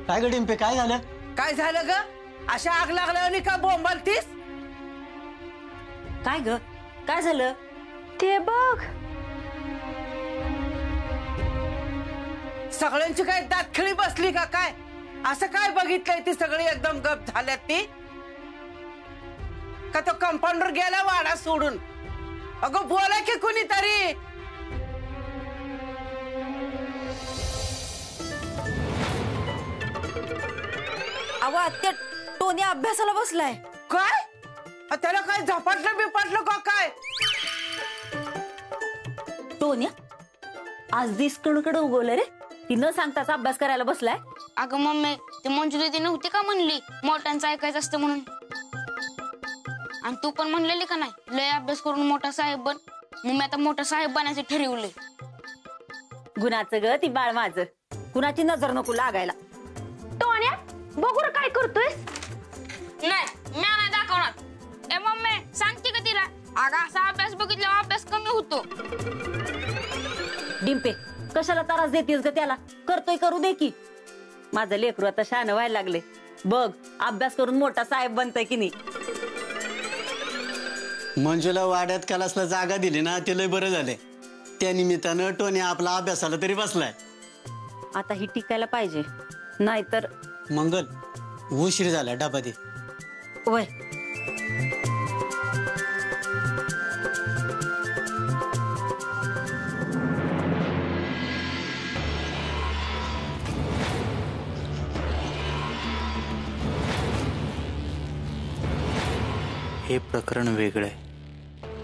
काय ग डिंपे, काय झालं? काय झालं ग? अशा आग लागल्यावर का बोंबालतीस? काय ग, काय झालं? ते बघ. सगळ्यांची काय दातखिळी बसली का काय? असं काय बघितलंय ती सगळी एकदम गप झाल्यात ती? का तो कंपाऊंडर गेला वाडा सोडून? अगं बोला की कुणीतरी. अहो आत्या, टोनी अभ्यासाला बसलाय. काय? त्याला काय झपाटलं बिपाटलं का काय? टोन्या आज दिसकणकडे उगवलं रे. ती न सांगताच अभ्यास करायला बसलाय. अगं मम्मी, ती मंजू दीदी नव्हती का म्हणली मोठ्यांचं ऐकायचं असतं म्हणून? आणि तू पण म्हणलेली का नाही लय अभ्यास करून मोठा साहेब बन? मग मी आता मोठा साहेब बनायचं ठरवलंय. गुणाचं ग ती बाळ माझं, कुणाची नजर नको लागायला. टोन्या बघू रे काय करतोयस. नाही मी नाही दाखवणार. ए मम्मी सांगते का तिला? अगं असा अभ्यास बघितल्यावर अभ्यास कमी होतो. डिंपे कशाला त्रास देतेस ग त्याला? करतोय करू दे की. माझं लेकरू आता शहाणं व्हायला लागले. बघ अभ्यास करून मोठा साहेब बनतय की नाही. मंजूला वाड्यात कलासला जागा दिली ना, ते लय बरं झाले. त्या निमित्तानं टोनी आपला अभ्यासाला तरी बसलाय. आता ही टिकायला पाहिजे, नाहीतर. मंगल उशीर झाला, डबा दे. वय हे प्रकरण वेगळं आहे.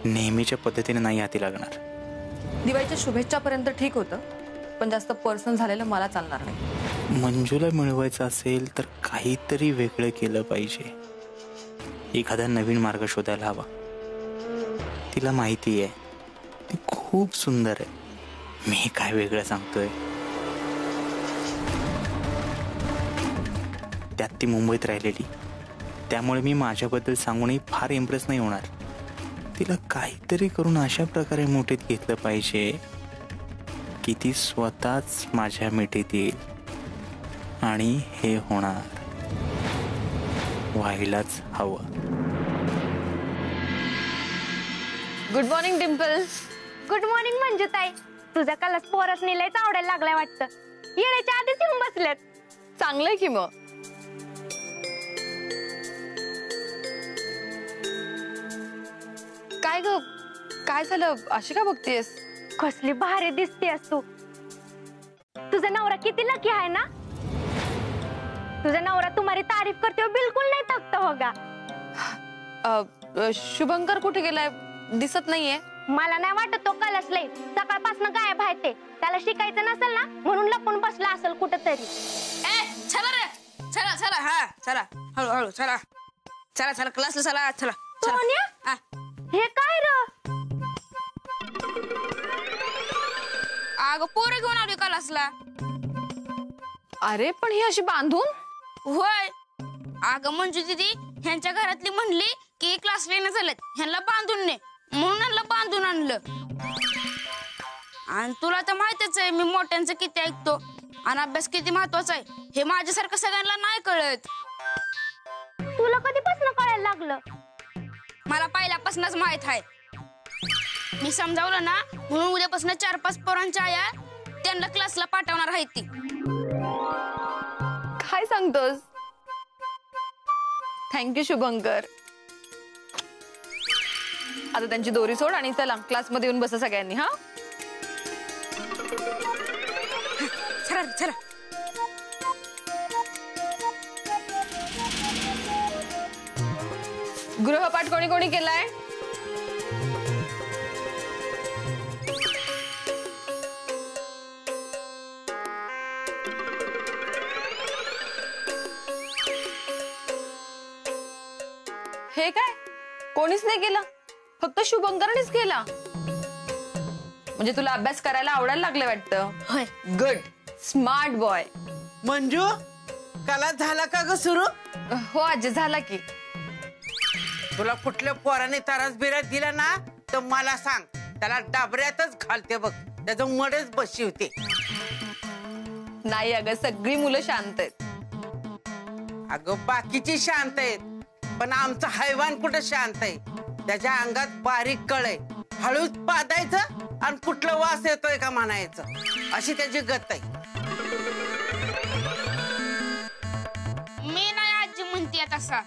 नेहमीच्या पद्धतीने नाही हाती लागणार. दिवाळीच्या शुभेच्छापर्यंत ठीक होतं, पण जास्त पर्सनल झालेलं मला चालणार नाही. मंजूला मिळवायचं असेल तर काहीतरी वेगळं केलं पाहिजे. एखादा नवीन मार्ग शोधायला हवा. तिला माहिती आहे ती खूप सुंदर आहे. मी काय वेगळं सांगतोय? त्यात ती मुंबईत राहिलेली, त्यामुळे मी माझ्याबद्दल सांगूनही फार इम्प्रेस नाही होणार. तिला काहीतरी करून अशा प्रकारे मुठीत घेतलं पाहिजे की ती स्वतःच माझ्या मिठीत येईल. आणि हे होणार व्हायलाच हवं. Good morning Dimple. Good morning मंजूताई. तुझ्या कलास पोरच नेलायच आवडायला लागलाय वाटतं. येण्याच्या आधीच येऊन बसलेत. चांगलंय की मग. काय ग, काय झालं? अशी का बघतेस? कसली भारी दिसतेस तू. तुझा नवरा किती लकी आहे ना. तुझा नवरा तुम्हारी तारीफ करते हो, बिलकुल नाही थकता होगा. शुभंकर कुठे गेलाय? दिसत नाहीये. मला नाही वाटत तो कलसलय. सकाळपासून गायब आहे ते. त्याला शिकायचं नसेल ना म्हणून लपून बसला असेल कुठंतरी. चला रे, चला चला. हा चला, हळूहळू चला. चला चला क्लासला चला. चला सोन्या, हे काय र? अगं पोरं घेऊन आली क्लासला. अरे पण ही अशी बांधून? होय. अगं मंजू दीदी ह्यांच्या घरातली म्हणली की क्लासला येणं झालं, ह्यांना बांधून ने, म्हणून ह्यांना बांधून आणलं. आणि तुला तर माहितीच आहे मी मोठ्यांचं किती ऐकतो आणि अभ्यास किती महत्वाचा आहे हे माझ्यासारखं सगळ्यांना नाही कळत. तुला कधीपासून कळायला लागलं? मला पहिल्यापासूनच माहित आहे. मी समजावलं ना म्हणून उद्यापासून 4-5 पोरांच्या आया त्यांना क्लासला पाठवणार आहे ती. काय सांगतोस? थँक्यू शुभंकर. आता त्यांची दोरी सोड आणि चला क्लासमध्ये येऊन बसा सगळ्यांनी. हा चला चला. गृहपाठ कोणी कोणी केलाय? हे काय कोणीच नाही केलं? फक्त शुभंकरनेच केला. म्हणजे तुला अभ्यास करायला आवडायला लागले वाटतं. होय. Good, smart boy. मंजू कला झाला का ग सुरू? हो आजी, झाला की. तुला कुठल्या पोराने त्रास बिरास दिला ना तर मला सांग, त्याला डाबऱ्यातच घालते बघ. त्याचं मडच बशी होते. नाही अगं, सगळी मुलं शांत आहेत. अगं बाकीची शांत आहेत पण आमचा हैवान कुठं शांत आहे. त्याच्या अंगात बारीक कळ आहे. हळूच पादायचं आणि कुठलं वास येतोय का म्हणायचं अशी त्याची गत आहे. मी नाही आजी म्हणते तसा.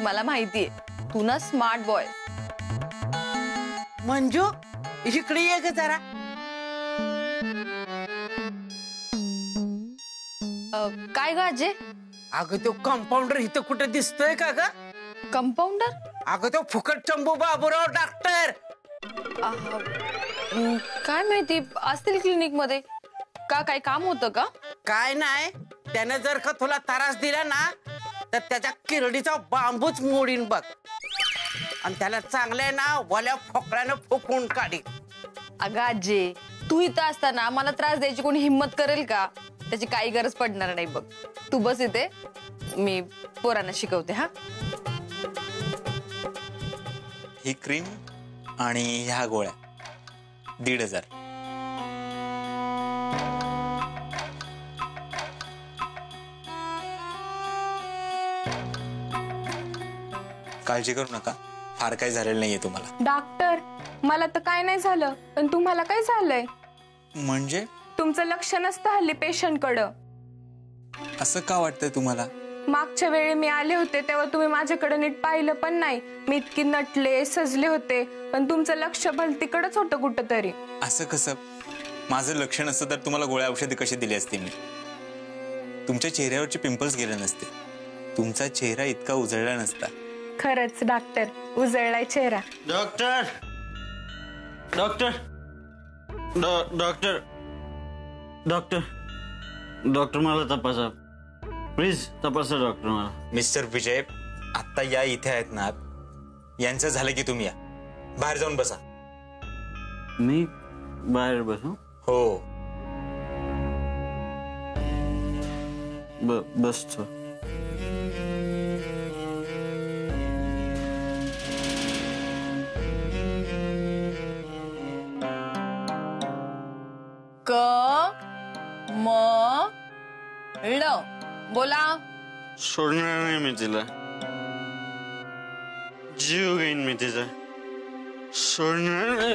मला माहितीये तू ना स्मार्ट बॉय. मंजू इकडे ये ग जरा. काय ग आजे? अगं तो कंपाऊंडर इथं कुठं दिसतोय का ग? कंपाऊंडर? अगं तो फुकट चंबू बाबूराव डॉक्टर. काय माहिती असतील क्लिनिक मध्ये. का काय काम होतं का? काय नाही त्याने जर का तुला त्रास दिला ना तर त्याच्या किरडीचा बांबूच मोडीन बघ. आणि त्याला चांगलंय ना वल्या फोकळ्यानं फुकून काढी. अगं आजे तू इथं असताना मला त्रास द्यायची कोणी हिम्मत करेल का? त्याची काही गरज पडणार नाही बघ. तू बस इथे मी पोरांना शिकवते. हा ही क्रीम आणि ह्या गोळ्या 1,500. काळजी करू नका, फार काही झालेलं नाहीये तुम्हाला. डॉक्टर मला तर काय नाही झालं पण तुम्हाला काय झालंय? म्हणजे तुमचं लक्ष नसतं हल्ली पेशंट कडं. असं का वाटतंय तुम्हाला? मागच्या वेळी मी आले होते तेव्हा तुम्ही माझ्याकडे नीट पाहिलं पण नाही. मी इतकी नटले सजले होते पण तुमचं लक्ष भलतीकडच होतं कुठं तरी. असं कसं? माझं लक्ष नसतं तर तुम्हाला गोळ्या औषधी कशी दिली असती मी? तुमच्या चेहऱ्यावरचे पिंपल्स गेले नसते, तुमचा चेहरा इतका उजळला नसता. खरंच डॉक्टर उजळलाय चेहरा. Doctor doctor doctor doctor doctor मला तपासा प्लीज. तपासा डॉक्टर मला. मिस्टर विजय आता या इथे आहेत ना, यांचं झालं की तुम्ही या बाहेर जाऊन बसा. मी बाहेर बसू? हो बसतो. क म ळ बोला. सोडणार नाही मी तिला. जीव घेईन मी तिचा. सोडणार नाही.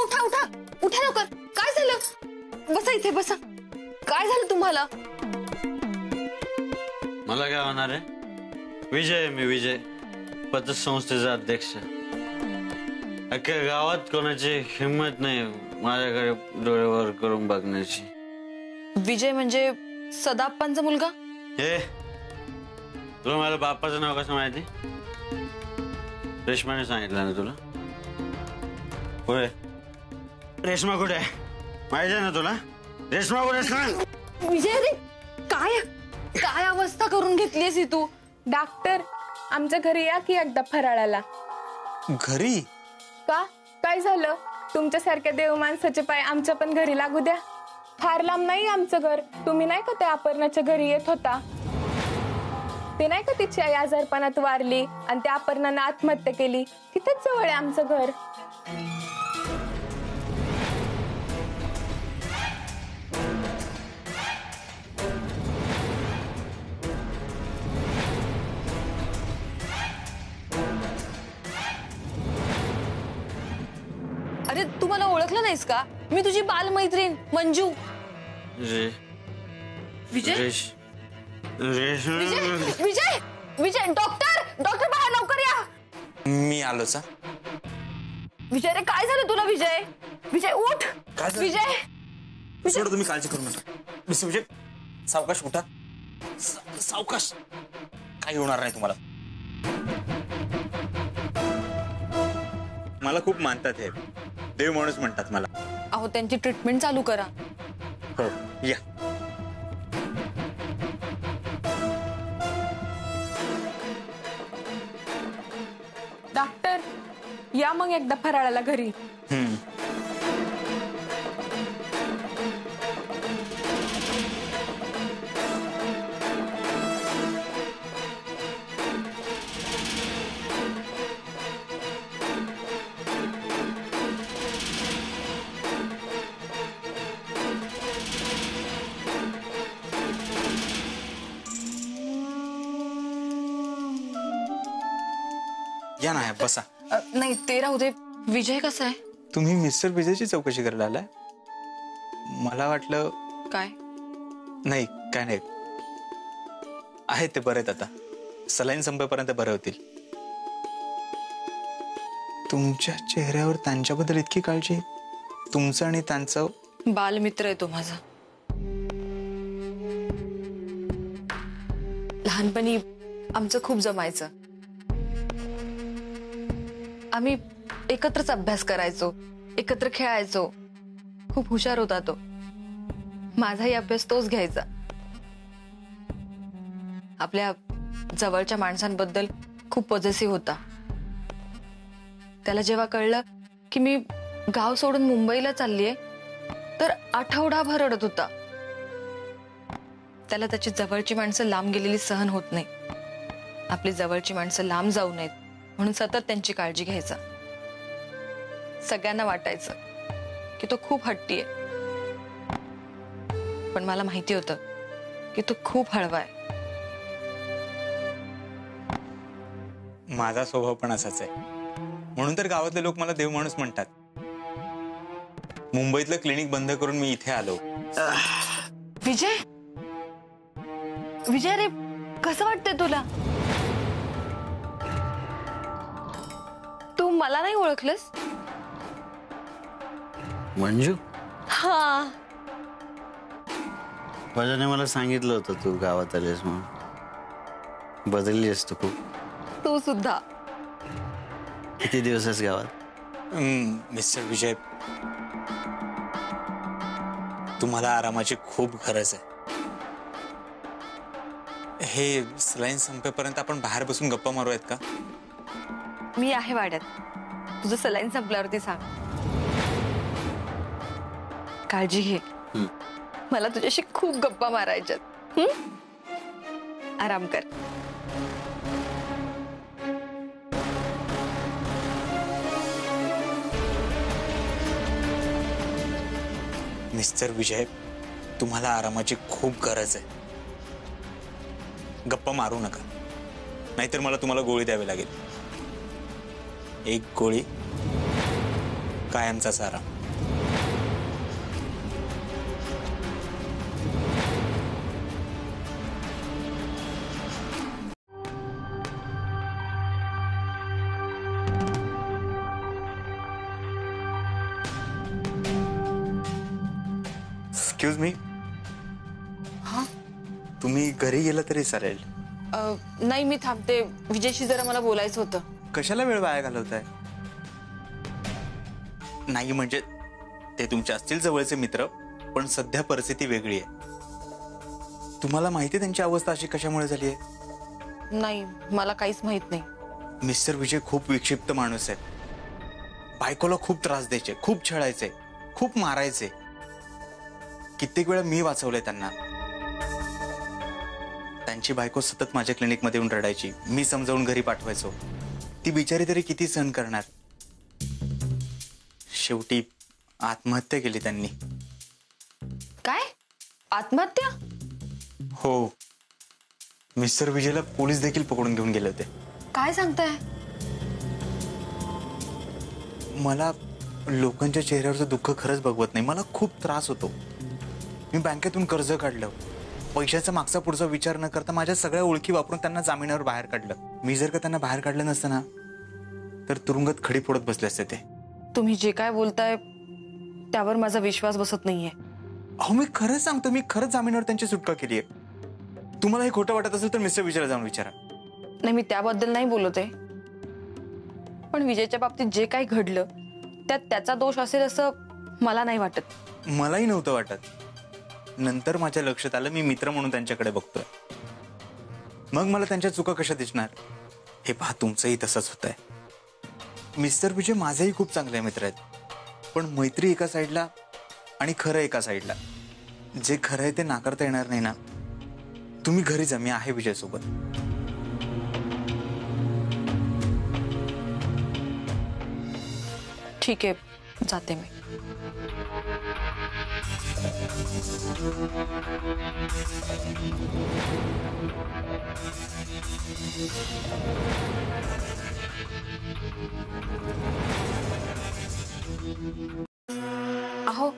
उठा उठा उठा लवकर. काय झालं? बसा इथे बसा. काय झालं तुम्हाला? मला काय होणार आहे? विजय मी विजय पतसंस्थेचा अध्यक्ष. अख्ख्या गावात कोणाची हिंमत नाही माझ्याकडे डोळ्यावर करून बघण्याची. विजय म्हणजे सदाप्पांचा मुलगा? हे तुला माझ्या बाप्पाचं नाव कसं माहिती? रेश्माने सांगितलं ना तुला? कुठे रेश्मा? कुठे आहे माहिती आहे ना तुला? रेश्मा कुठे सांग. विजय रे काय काय अवस्था करून घेतलीस ही तू? डॉक्टर आमच्या घरी या की एकदा फराळाला. घरी? का काय झालं? तुमच्यासारख्या देव माणसाचे पाय आमच्या पण घरी लागू द्या. फार लांब नाही आमचं घर. तुम्ही नाही का त्या अपर्णाच्या घरी येत होता? ते नाही का तिची आई आजारपणात वारली आणि त्या अपर्णानं आत्महत्या केली, तिथेच जवळ आहे आमचं घर. अरे तू मला ओळखलं नाहीस का? मी तुझी बालमैत्रीण मंजू. विजय विजय रेश्मा विजय विजय डॉक्टर डॉक्टर बाहेर लवकर या. मी आलोच. विजय रे काय झालं तुला? विजय विजय उठ. विजय सोड तुम्ही, काळजी करू नका. मिस्टर विजय सावकाश उठा. सावकाश. काही होणार नाही तुम्हाला. मला खूप मानतात हे देव माणूस म्हणतात मला. अहो त्यांची ट्रीटमेंट चालू करा. हो या. डॉक्टर या मग एकदा फराळाला घरी. या ना बसा. नाही ते राहू दे. विजय कसा आहे? तुम्ही मिस्टर विजयची चौकशी करायला आलाय? मला वाटलं. काय नाही काय नाही, आहेत ते बरे आहेत आता. सलाईन संपेपर्यंत बरे होतील. तुमच्या चेहऱ्यावर त्यांच्याबद्दल इतकी काळजी. तुमचं आणि त्यांचं बालमित्र आहे तो माझा. लहानपणी आमचं खूप जमायचं. आम्ही एकत्रच अभ्यास करायचो, एकत्र खेळायचो. खूप हुशार होता तो. माझाही अभ्यास तोच घ्यायचा. आपल्या जवळच्या माणसांबद्दल खूप पॉझिटिव्ह होता. त्याला जेव्हा कळलं की मी गाव सोडून मुंबईला चाललीये तर आठवडाभर रडत होता. त्याला त्याची जवळची माणसं लांब गेलेली सहन होत नाही. आपली जवळची माणसं लांब जाऊ नयेत म्हणून सतत त्यांची काळजी घ्यायचा. सगळ्यांना वाटायचं की तो खूप हट्टी आहे, पण मला माहिती होतं की तो खूप हळवा आहे. माझा स्वभाव पण असाच आहे. म्हणून तर गावातले लोक मला देव माणूस म्हणतात. मुंबईतलं क्लिनिक बंद करून मी इथे आलो. विजय, विजय रे, कसं वाटतंय तुला? तू मला नाही ओळखलंस? मंजू, हा, माझ्याने मला सांगितलं होतं तू गावात आलीस म्हणून. बदलली असतो खूप. तू सुद्धा. किती दिवस आहेस गावात? मिस्टर विजय, तुम्हाला आरामाची खूप गरज आहे. हे सलाईन संपेपर्यंत आपण बाहेर बसून गप्पा मारूयात का? मी आहे वाड्यात. तुझं सलाईन संपल्यावरती सांग. काळजी घे. मला तुझ्याशी खूप गप्पा मारायच्यात. आराम कर. मिस्टर विजय, तुम्हाला आरामाची खूप गरज आहे. गप्पा मारू नका, नाहीतर मला तुम्हाला गोळी द्यावी लागेल. एक गोळी, कायमचाच आराम. Excuse me. हा, तुम्ही घरी गेला तरी चालेल. नाही मी थांबते. विजयशी जरा मला बोलायचं होतं. कशाला वेळ वाया घालवताय? नाही म्हणजे ते तुमचे असतील जवळचे मित्र, पण सध्या परिस्थिती वेगळी आहे. तुम्हाला माहिती त्यांची अवस्था अशी कशामुळे झाली आहे? नाही, मला काहीच माहित नाही. मिस्टर विजय खूप विक्षिप्त माणूस आहे. बायकोला खूप त्रास द्यायचे, खूप छळायचे, खूप मारायचे. कित्येक वेळा मी वाचवलंय त्यांना. त्यांची बायको सतत माझ्या क्लिनिकमध्ये येऊन रडायची. मी समजावून घरी पाठवायचो. ती बिचारी तरी किती सहन करणार. शेवटी आत्महत्या केली त्यांनी. काय? आत्महत्या? हो, मिस्टर विजयला पोलीस देखील पकडून घेऊन गेले होते. काय सांगताय? मला लोकांच्या चेहऱ्यावरचं दुःख खरंच बघवत नाही. मला खूप त्रास होतो. मी बँकेतून कर्ज काढलं. पैशाचा मागचा पुढचा विचार न करता माझ्या सगळ्या ओळखी वापरून त्यांना जामिनावर बाहेर काढलं. मी जर का त्यांना बाहेर काढलं नसतं ना, तर तुरुंगात खडी फोडत बसले असते ते. तुम्ही जे काय बोलताय त्यावर माझा विश्वास बसत नाहीये. अहो, मी खरंच सांगतो, मी खरंच जामिनावर त्यांची सुटका केली आहे. तुम्हाला हे खोटं वाटत असेल तर मिस्टर विजयला जाऊन विचारा. नाही, मी त्याबद्दल नाही बोलत आहे. पण विजयच्या बाबतीत जे काही घडलं त्यात त्याचा दोष असेल असं मला नाही वाटत. मलाही नव्हतं वाटत. नंतर माझ्या लक्षात आलं, मी मित्र म्हणून त्यांच्याकडे बघतोय. मग मला त्यांच्या चुका कशा दिसणार? हे पहा, तुमचंही तसंच होत आहे. मिस्टर विजय माझेही खूप चांगले मित्र आहेत, पण मैत्री एका साईडला आणि खरं एका साईडला. जे खरं आहे ते नाकारता येणार नाही ना. तुम्ही घरी जा, मी आहे विजय सोबत. ठीक आहे, जाते मी. अहो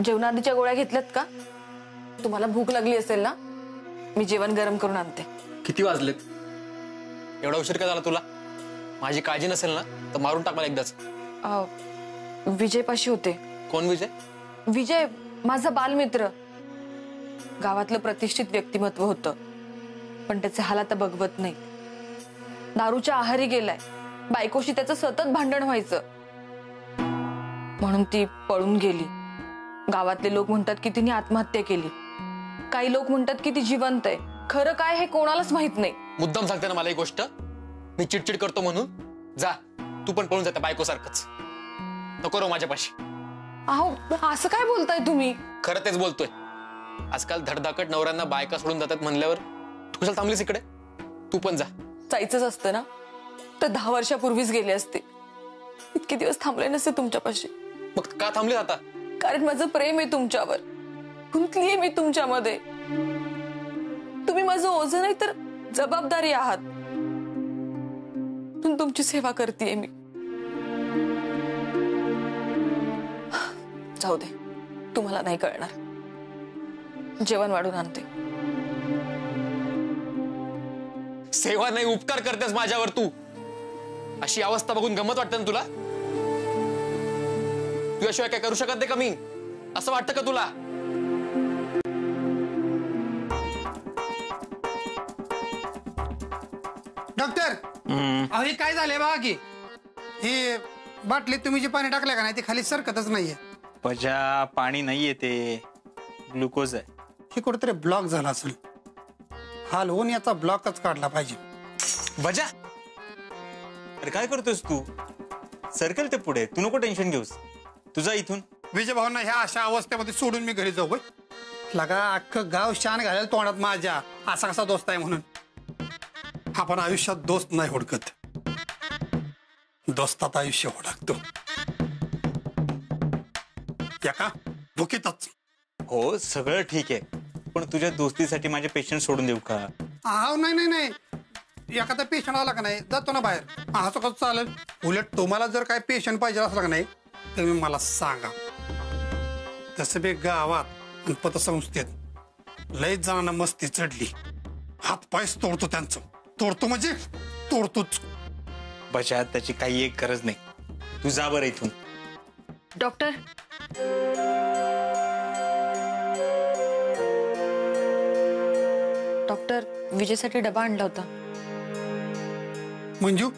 जेवणाआधीच्या गोळ्या घेतल्यात का? तुम्हाला भूक लागली असेल ना, मी जेवण गरम करून आणते. किती वाजलेत? एवढा उशीर का झाला तुला? माझी काळजी नसेल ना तर मारून टाक मला एकदाच. विजयपाशी होते. कोण विजय? विजय माझा बालमित्र. गावातलं प्रतिष्ठित व्यक्तिमत्व होतं, पण त्याचे हाल आता बघवत नाही. दारूच्या आहारी गेलाय. बायकोशी त्याचं सतत भांडण व्हायचं, म्हणून ती पळून गेली. गावातले लोक म्हणतात की तिने आत्महत्या केली. काही लोक म्हणतात की ती जिवंत आहे. खरं काय हे कोणालाच माहित नाही. मुद्दाम सांगते ना मला ही गोष्ट. मी चिडचिड करतो म्हणून? जा तू पण पळून जाते बायको सारखंच. नको रो माझ्यापाशी. अहो असं काय बोलताय तुम्ही? खरं तेच बोलतोय. आजकाल धडधाकट नवऱ्यांना बायका सोडून जातात म्हणल्यावर तू कशाला थांबलीस इकडे? तू पण जा. जायचंच असतं ना तर 10 वर्षापूर्वीच गेले असते. इतके दिवस थांबले नसते तुमच्यापाशी. मग का थांबली आता? कारण माझं प्रेम आहे तुमच्यावर. गुंतलीये मी तुमच्यामध्ये. तुम्ही माझं ओझं नाही तर जबाबदारी आहात. तुमची सेवा करतेय मी. जाऊ दे, तुम्हाला नाही कळणार. जेवण वाढून आणते. सेवा नाही उपकार करतेस माझ्यावर तू. अशी अवस्था बघून गंमत वाटतं ना तुला? तुझ्याशिवाय काय करू शकत नाही का मी? असं वाटतं का तुला? डॉक्टर अहो हे काय झालंय बघा की, हे बाटलीत तुम्ही जे पाणी टाकलं का नाही ते खाली सरकतच नाहीये. बजा पाणी नाहीये, ते ग्लुकोज आहे. हे कुठेतरी ब्लॉक झाला असेल. हलवून याचा ब्लॉकच काढला पाहिजे. बजा अरे काय करतोस तू? सर्कल ते पुढे, तू नको टेन्शन घेऊस. तुझा इथून. विजय भाऊंना ह्या अशा अवस्थेमध्ये सोडून मी घरी जाऊ? लगा अख्खं गाव शान घालेल तोंडात माझ्या. असा कसा दोस्त आहे म्हणून. आपण आयुष्यात दोस्त नाही हुडकत, दोस्तात आयुष्य हुडकतो. एका भुकीतच. हो सगळं ठीक आहे, पण तुझ्या दोस्तीसाठी माझे पेशंट सोडून देऊ का? हा नाही नाही नाही, एखादा पेशंट आला का नाही जातो ना बाहेर. असं कसं चालेल? उलट तुम्हाला जर काय पेशंट पाहिजे असला का नाही तर मी मला सांगा. तसं बी गावात पतसंस्थेत लयच जणांना मस्ती चढली. हात पायच तोडतो त्यांचं. तोडतो म्हणजे तोडतोच. बजा त्याची काही एक गरज नाही. तू जा बरं इथून. डॉक्टर डॉक्टर विजयसाठी डबा आणला होता. मंजू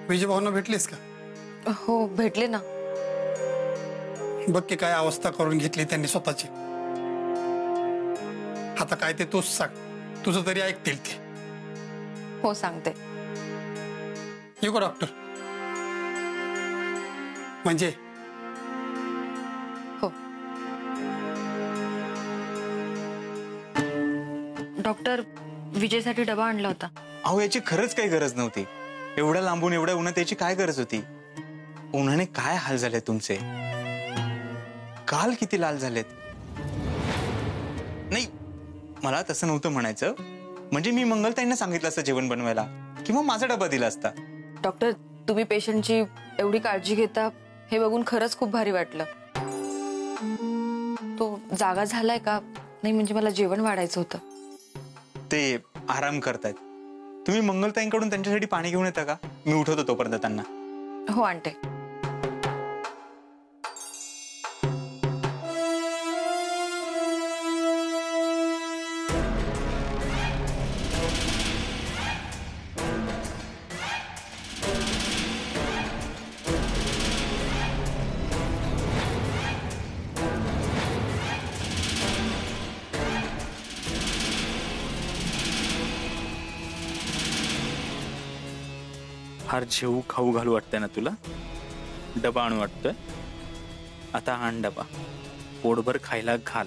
विजय भाऊंना भेटलीस का? हो भेटले ना. बघ की काय अवस्था करून घेतली त्यांनी स्वतःची. आता काय ते तूच सांग, तुझं तरी ऐकतील ते. हो सांगते. येऊ का डॉक्टर? म्हणजे हो डॉक्टर विजयसाठी डबा आणला होता. अहो याची खरंच काही गरज नव्हती. एवढ्या लांबून एवढ्या उन्हात याची काय गरज होती? उन्हाने काय हाल झाले तुमचे. काल किती लाल झालेत. नाही मला तसं नव्हतं म्हणायचं. म्हणजे मी मंगलताईंना सांगितलं असतं जेवण बनवायला, किंवा माझा डबा दिला असता. डॉक्टर तुम्ही पेशंटची एवढी काळजी घेता हे बघून खरंच खूप भारी वाटलं. तो जागा झालाय का नाही? म्हणजे मला जेवण वाढायचं होतं. ते आराम करतायत. तुम्ही मंगलताईंकडून त्यांच्यासाठी पाणी घेऊन येता का? मी उठवतो तोपर्यंत त्यांना. हो आणते. फार जेऊ खाऊ घालू वाटतंय ना तुला? डबा आणू वाटतोय? आता आण डबा. पोटभर खायला घाल.